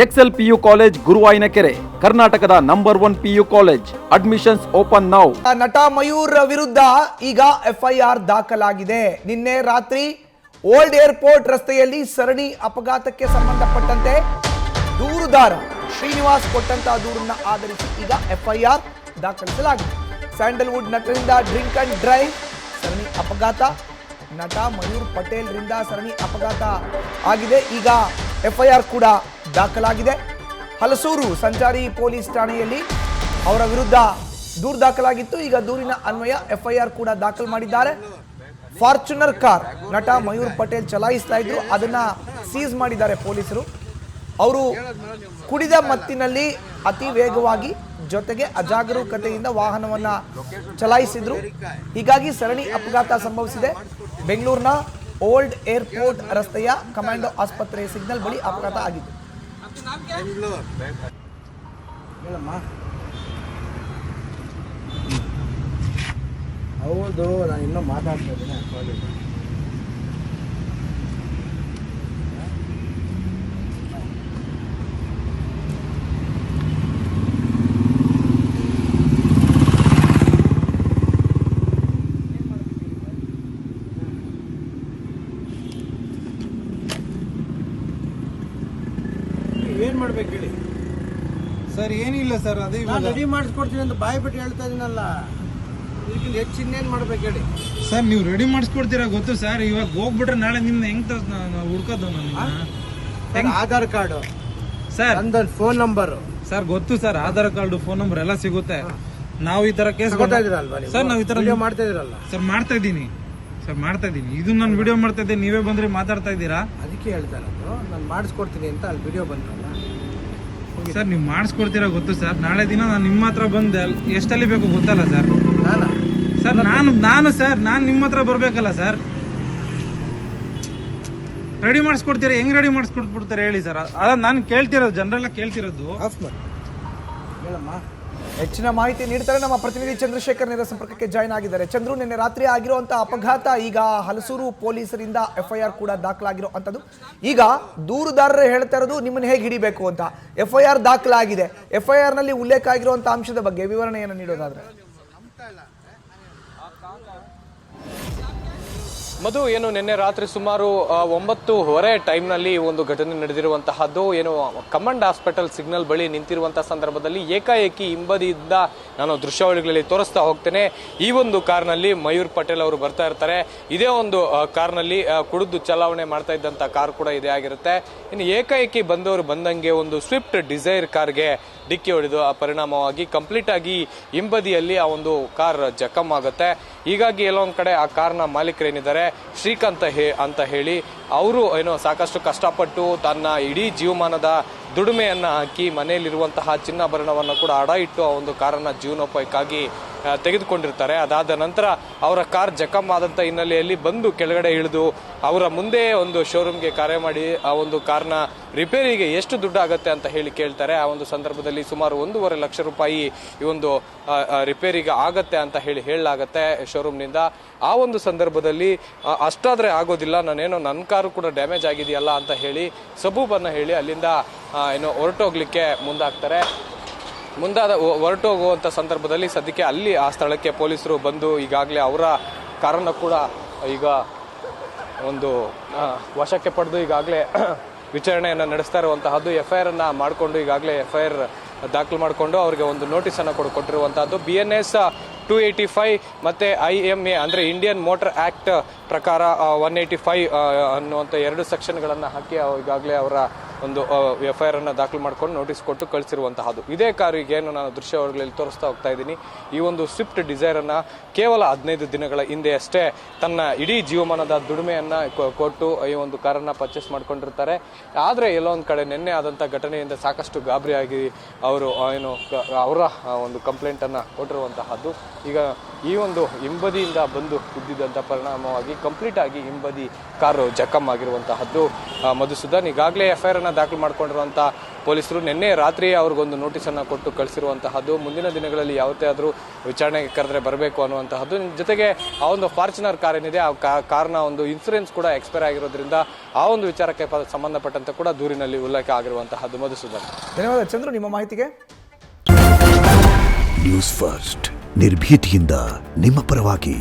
Excel PU college ಗುರುವಾಯಿನಕೆರೆ, ಕರ್ನಾಟಕದ number 1 PU college. Admissions open now. ನಟ ಮಯೂರ್ ವಿರುದ್ಧ ಈಗ ಎಫ್ಐಆರ್ ದಾಖಲಾಗಿದೆ. ನಿನ್ನೆ ರಾತ್ರಿ ಓಲ್ಡ್ ಏರ್ಪೋರ್ಟ್ ರಸ್ತೆಯಲ್ಲಿ ಸರಣಿ ಅಪಘಾತಕ್ಕೆ ಸಂಬಂಧಪಟ್ಟಂತೆ ದೂರುದಾರ ಶ್ರೀನಿವಾಸ್ ಕೊಟ್ಟಂತಹ ದೂರನ್ನ ಆಧರಿಸಿ ಈಗ ಎಫ್ಐಆರ್ ದಾಖಲಿಸಲಾಗಿದೆ. ಸ್ಯಾಂಡಲ್ವುಡ್ ನಟರಿಂದ ಡ್ರಿಂಕ್ ಅಂಡ್ ಡ್ರೈವ್ ಸರಣಿ ಅಪಘಾತ, ನಟ ಮಯೂರ್ ಪಟೇಲ್ ರಿಂದ ಸರಣಿ ಅಪಘಾತ ಆಗಿದೆ. ಈಗ ಎಫ್ಐಆರ್ ಕೂಡ ದಾಖಲಾಗಿದೆ. ಹಲಸೂರು ಸಂಚಾರಿ ಪೊಲೀಸ್ ಠಾಣೆಯಲ್ಲಿ ಅವರ ವಿರುದ್ಧ ದೂರು ದಾಖಲಾಗಿತ್ತು. ಈಗ ದೂರಿನ ಅನ್ವಯ ಎಫ್ಐಆರ್ ಕೂಡ ದಾಖಲು ಮಾಡಿದ್ದಾರೆ. ಫಾರ್ಚುನರ್ ಕಾರ್ ನಟ ಮಯೂರ್ ಪಟೇಲ್ ಚಲಾಯಿಸ್ತಾ ಇದ್ರು, ಅದನ್ನ ಸೀಸ್ ಮಾಡಿದ್ದಾರೆ ಪೊಲೀಸರು. ಅವರು ಕುಡಿದ ಮತ್ತಿನಲ್ಲಿ ಅತಿ ವೇಗವಾಗಿ ಜೊತೆಗೆ ಅಜಾಗರೂಕತೆಯಿಂದ ವಾಹನವನ್ನ ಚಲಾಯಿಸಿದ್ರು. ಹೀಗಾಗಿ ಸರಣಿ ಅಪಘಾತ ಸಂಭವಿಸಿದೆ. ಬೆಂಗಳೂರಿನ ಓಲ್ಡ್ ಏರ್ಪೋರ್ಟ್ ರಸ್ತೆಯ ಕಮಾಂಡೋ ಆಸ್ಪತ್ರೆ ಸಿಗ್ನಲ್ ಬಳಿ ಅಪಘಾತ ಆಗಿತ್ತು. ಹೌದು, ನಾನು ಇನ್ನೂ ಮಾತಾಡ್ತಾ ಇದ್ದೀನಿ. ಏನ್ ಮಾಡ್ಬೇಕು ಹೇಳಿ ಸರ್? ಏನಿಲ್ಲ ಸರ್, ಅದೇ ನಾನು ರೆಡಿ ಮಾಡಿಸ್ಕೊಡ್ತೀನಿ ಅಂತ ಬಾಯಿ ಬಿಟ್ಟು ಹೇಳ್ತಾ ಇದೀನಲ್ಲ. ಇದಕ್ಕಿಂತ ಹೆಚ್ಚು ಇನ್ನೇನು ಮಾಡ್ಬೇಕು ಹೇಳಿ ಸರ್? ನೀವು ರೆಡಿ ಮಾಡಿಸ್ಕೊಡ್ತೀರಾ ಗೊತ್ತು ಸರ್. ಇವಾಗ ಹೋಗ್ಬಿಟ್ರೆ ನಾಳೆ ನಿಮ್ನ ಹೆಂಗ್ ಹುಡ್ಕೋದು? ನನ್ನ ಆಧಾರ್ ಕಾರ್ಡು ಸರ್, ನಂದು ಫೋನ್ ನಂಬರ್ ಸರ್ ಗೊತ್ತು sir. Aadhaar card, phone number ಎಲ್ಲ ಸಿಗುತ್ತೆ. ನಾವು ಈ ತರ ಕೇಸ್ ಕೊಡ್ತಾ ಇದೀರಲ್ವಾ ಸರ್? ನಾವು ಈ ತರ ವಿಡಿಯೋ ಮಾಡ್ತಾ ಇದೀರಲ್ಲ ಸರ್. ಮಾಡ್ತಾ ಇದ್ದೀನಿ ಸರ್, ಮಾಡ್ತಾ ಇದ್ದೀನಿ. ಇದು ನಾನು ವಿಡಿಯೋ ಮಾಡ್ತಾ ಇದ್ದೆ, ನೀವೇ ಬಂದ್ರೆ ಮಾತಾಡ್ತಾ ಇದ್ದೀರಾ. ಅದಕ್ಕೆ ಹೇಳ್ತಾ ಇರೋದು, ನಾನು ಮಾಡಿಸ್ಕೊಡ್ತೀನಿ ಅಂತ ಅಲ್ಲಿ ವಿಡಿಯೋ ಬಂತಲ್ಲ ಸರ್. ನೀವು ಮಾಡಿಸ್ಕೊಡ್ತೀರಾ ಗೊತ್ತು ಸರ್. ನಾಳೆ ದಿನ ನಾನು ನಿಮ್ಮ ಹತ್ರ ಬಂದೆ ಎಷ್ಟಲ್ಲಿ ಬೇಕು ಗೊತ್ತಲ್ಲ ಸರ್. ನಾನು ಸರ್ ನಾನು ನಿಮ್ಮ ಹತ್ರ ಬರ್ಬೇಕಲ್ಲ ಸರ್. ರೆಡಿ ಮಾಡಿಸ್ಕೊಡ್ತೀರಾ? ಹೆಂಗ್ ರೆಡಿ ಮಾಡಿಸ್ಕೊಟ್ಬಿಡ್ತಾರೆ ಹೇಳಿ ಸರ್? ಅದ ನಾನು ಕೇಳ್ತಿರೋದು, ಜನರೆಲ್ಲ ಕೇಳ್ತಿರೋದು. ಆಫ್ ಮಾಡಿ ಹೇಳಮ್ಮ. ಹೆಚ್ಚಿನ ಮಾಹಿತಿ ನೀಡ್ತಾರೆ ನಮ್ಮ ಪ್ರತಿನಿಧಿ ಚಂದ್ರಶೇಖರ್ ನೇರ ಸಂಪರ್ಕಕ್ಕೆ ಜಾಯ್ನ್ ಆಗಿದ್ದಾರೆ. ಚಂದ್ರು, ನಿನ್ನೆ ರಾತ್ರಿ ಆಗಿರುವಂತಹ ಅಪಘಾತ ಈಗ ಹಲಸೂರು ಪೊಲೀಸರಿಂದ ಎಫ್ಐಆರ್ ಕೂಡ ದಾಖಲಾಗಿರುವಂಥದ್ದು. ಈಗ ದೂರುದಾರರು ಹೇಳ್ತಾ ಇರೋದು ನಿಮ್ಮನ್ನು ಹೇಗೆ ಹಿಡಿಬೇಕು ಅಂತ. ಎಫ್ಐಆರ್ ದಾಖಲಾಗಿದೆ. ಎಫ್ಐಆರ್ ನಲ್ಲಿ ಉಲ್ಲೇಖ ಆಗಿರುವಂತಹ ಅಂಶದ ಬಗ್ಗೆ ವಿವರಣೆಯನ್ನು ನೀಡೋದಾದ್ರೆ ಮಧು, ಏನು ನಿನ್ನೆ ರಾತ್ರಿ ಸುಮಾರು 9:15 ಟೈಮ್ನಲ್ಲಿ ಒಂದು ಘಟನೆ ನಡೆದಿರುವಂತಹದ್ದು. ಏನು ಕಮಾಂಡ್ ಹಾಸ್ಪಿಟಲ್ ಸಿಗ್ನಲ್ ಬಳಿ ನಿಂತಿರುವಂತಹ ಸಂದರ್ಭದಲ್ಲಿ ಏಕಾಏಕಿ ಹಿಂಬದಿಯಿಂದ ನಾನು ದೃಶ್ಯಾವಳಿಗಳಲ್ಲಿ ತೋರಿಸ್ತಾ ಹೋಗ್ತೇನೆ. ಈ ಒಂದು ಕಾರ್ನಲ್ಲಿ ಮಯೂರ್ ಪಟೇಲ್ ಅವರು ಬರ್ತಾ ಇರ್ತಾರೆ. ಇದೇ ಒಂದು ಕಾರ್ನಲ್ಲಿ ಕುಡಿದು ಚಲಾವಣೆ ಮಾಡ್ತಾ ಇದ್ದಂತ ಕಾರ್ ಕೂಡ ಇದೇ ಆಗಿರುತ್ತೆ. ಇನ್ನು ಏಕಾಏಕಿ ಬಂದವರು ಬಂದಂಗೆ ಒಂದು ಸ್ವಿಫ್ಟ್ ಡಿಸೈರ್ ಕಾರ್ಗೆ ಡಿಕ್ಕಿ ಹೊಡೆದು ಆ ಪರಿಣಾಮವಾಗಿ ಕಂಪ್ಲೀಟ್ ಆಗಿ ಹಿಂಬದಿಯಲ್ಲಿ ಆ ಒಂದು ಕಾರ್ ಜಖಮ್ ಆಗುತ್ತೆ. ಹೀಗಾಗಿ ಎಲ್ಲೊಂದ್ ಕಡೆ ಆ ಕಾರ್ನ ಮಾಲೀಕರೇನಿದ್ದಾರೆ ಶ್ರೀಕಾಂತ್ ಅಂತ ಹೇಳಿ ಅವರು ಏನೋ ಸಾಕಷ್ಟು ಕಷ್ಟಪಟ್ಟು ತನ್ನ ಇಡೀ ಜೀವಮಾನದ ದುಡಿಮೆಯನ್ನ ಹಾಕಿ ಮನೆಯಲ್ಲಿರುವಂತಹ ಚಿನ್ನಾಭರಣವನ್ನು ಕೂಡ ಅಡ ಇಟ್ಟು ಆ ಒಂದು ಕಾರನ್ನ ಜೀವನೋಪಾಯಕ್ಕಾಗಿ ತೆಗೆದುಕೊಂಡಿರ್ತಾರೆ. ಅದಾದ ನಂತರ ಅವರ ಕಾರ್ ಜಖಮ್ ಆದಂತ ಹಿನ್ನೆಲೆಯಲ್ಲಿ ಬಂದು ಕೆಳಗಡೆ ಇಳಿದು ಅವರ ಮುಂದೆ ಒಂದು ಶೋರೂಮ್ಗೆ ಕರೆ ಮಾಡಿ ಆ ಒಂದು ಕಾರ್ನ ರಿಪೇರಿಗೆ ಎಷ್ಟು ದುಡ್ಡು ಆಗುತ್ತೆ ಅಂತ ಹೇಳಿ ಕೇಳ್ತಾರೆ. ಆ ಒಂದು ಸಂದರ್ಭದಲ್ಲಿ ಸುಮಾರು 1.5 ಲಕ್ಷ ರೂಪಾಯಿ ಈ ಒಂದು ರಿಪೇರಿಗೆ ಆಗತ್ತೆ ಅಂತ ಹೇಳಲಾಗತ್ತೆ ಶೋರೂಮ್ನಿಂದ. ಆ ಒಂದು ಸಂದರ್ಭದಲ್ಲಿ ಅಷ್ಟಾದ್ರೆ ಆಗೋದಿಲ್ಲ, ನಾನೇನೋ ನನ್ನ ಕಾರು ಕೂಡ ಡ್ಯಾಮೇಜ್ ಆಗಿದೆಯಲ್ಲ ಅಂತ ಹೇಳಿ ಸಬೂಬನ್ನ ಹೇಳಿ ಅಲ್ಲಿಂದ ಏನೋ ಹೊರಟೋಗ್ಲಿಕ್ಕೆ ಮುಂದಾಗ್ತಾರೆ. ಹೊರಟೋಗುವಂತ ಸಂದರ್ಭದಲ್ಲಿ ಸದ್ಯಕ್ಕೆ ಅಲ್ಲಿ ಆ ಸ್ಥಳಕ್ಕೆ ಪೊಲೀಸರು ಬಂದು ಈಗಾಗಲೇ ಅವರ ಕಾರನ್ನು ಕೂಡ ಈಗ ಒಂದು ವಶಕ್ಕೆ ಪಡೆದು ಈಗಾಗಲೇ ವಿಚಾರಣೆಯನ್ನು ನಡೆಸ್ತಾ ಇರುವಂತಹದ್ದು. ಎಫ್ಐಆರ್ ಅನ್ನ ಮಾಡಿಕೊಂಡು ಈಗಾಗಲೇ ಎಫ್ಐಆರ್ ದಾಖಲು ಮಾಡಿಕೊಂಡು ಅವರಿಗೆ ಒಂದು ನೋಟಿಸ್ ಅನ್ನು ಕೊಟ್ಟಿರುವಂತಹದ್ದು. BNS 285 ಮತ್ತೆ IMA ಅಂದ್ರೆ ಇಂಡಿಯನ್ ಮೋಟಾರ್ ಆಕ್ಟ್ ಪ್ರಕಾರ 185 ಅನ್ನುವಂಥ 2 ಸೆಕ್ಷನ್ಗಳನ್ನು ಹಾಕಿ ಈಗಾಗಲೇ ಅವರ ಒಂದು ಎಫ್ಐಆರ್ ಅನ್ನ ದಾಖಲು ಮಾಡ್ಕೊಂಡು ನೋಟಿಸ್ ಕೊಟ್ಟು ಕಳಿಸಿರುವಂತಹದ್ದು. ಇದೇ ಕಾರಿಗೆ ಏನು ನಾನು ದೃಶ್ಯಾವಳಿಗಳಲ್ಲಿ ತೋರಿಸ್ತಾ ಹೋಗ್ತಾ ಇದ್ದೀನಿ. ಈ ಒಂದು ಸ್ವಿಫ್ಟ್ ಡಿಸೈರ್ ಅನ್ನ ಕೇವಲ 15 ದಿನಗಳ ಹಿಂದೆ ಅಷ್ಟೇ ತನ್ನ ಇಡೀ ಜೀವಮಾನದ ದುಡಿಮೆಯನ್ನ ಕೊಟ್ಟು ಈ ಒಂದು ಕಾರನ್ನ ಪರ್ಚೇಸ್ ಮಾಡ್ಕೊಂಡಿರ್ತಾರೆ. ಆದ್ರೆ ಎಲ್ಲೊಂದ್ ಕಡೆ ನಿನ್ನೆ ಆದಂತ ಘಟನೆಯಿಂದ ಸಾಕಷ್ಟು ಗಾಬರಿಯಾಗಿ ಅವರು ಏನು ಅವರ ಒಂದು ಕಂಪ್ಲೇಂಟ್ ಅನ್ನ ಕೊಟ್ಟಿರುವಂತಹದ್ದು. ಈಗ ಈ ಒಂದು ಹಿಂಬದಿಯಿಂದ ಬಂದು ಗುದ್ದಿದಂಥ ಪರಿಣಾಮವಾಗಿ ಕಂಪ್ಲೀಟ್ ಆಗಿ ಹಿಂಬದಿ ಕಾರು ಜಖಮ್ ಆಗಿರುವಂತಹದ್ದು. ಮಧುಸೂದನ್, ಈಗಾಗಲೇ FIR ಅನ್ನು ದಾಖಲು ಮಾಡಿಕೊಂಡಿರುವಂಥ ಪೊಲೀಸರು ನಿನ್ನೆ ರಾತ್ರಿ ಅವ್ರಿಗೊಂದು ನೋಟಿಸನ್ನು ಕೊಟ್ಟು ಕಳಿಸಿರುವಂತಹದ್ದು. ಮುಂದಿನ ದಿನಗಳಲ್ಲಿ ಯಾವತ್ತೇ ಆದರೂ ವಿಚಾರಣೆಗೆ ಕರೆದ್ರೆ ಬರಬೇಕು ಅನ್ನುವಂತಹದ್ದು. ಜೊತೆಗೆ ಆ ಒಂದು ಫಾರ್ಚುನರ್ ಕಾರ್ ಏನಿದೆ, ಆ ಕಾರ್ನ ಒಂದು ಇನ್ಸೂರೆನ್ಸ್ ಕೂಡ ಎಕ್ಸ್ಪೈರ್ ಆಗಿರೋದ್ರಿಂದ ಆ ಒಂದು ವಿಚಾರಕ್ಕೆ ಸಂಬಂಧಪಟ್ಟಂತೆ ಕೂಡ ದೂರಿನಲ್ಲಿ ಉಲ್ಲೇಖ ಆಗಿರುವಂತಹದ್ದು. ಮಧುಸೂದನ್, ಧನ್ಯವಾದ ಚಂದ್ರು ನಿಮ್ಮ ಮಾಹಿತಿಗೆ. ನ್ಯೂಸ್ ಫಸ್ಟ್ ನಿರ್ಭೀತಿಯಿಂದ ನಿಮ್ಮ ಪರವಾಗಿ.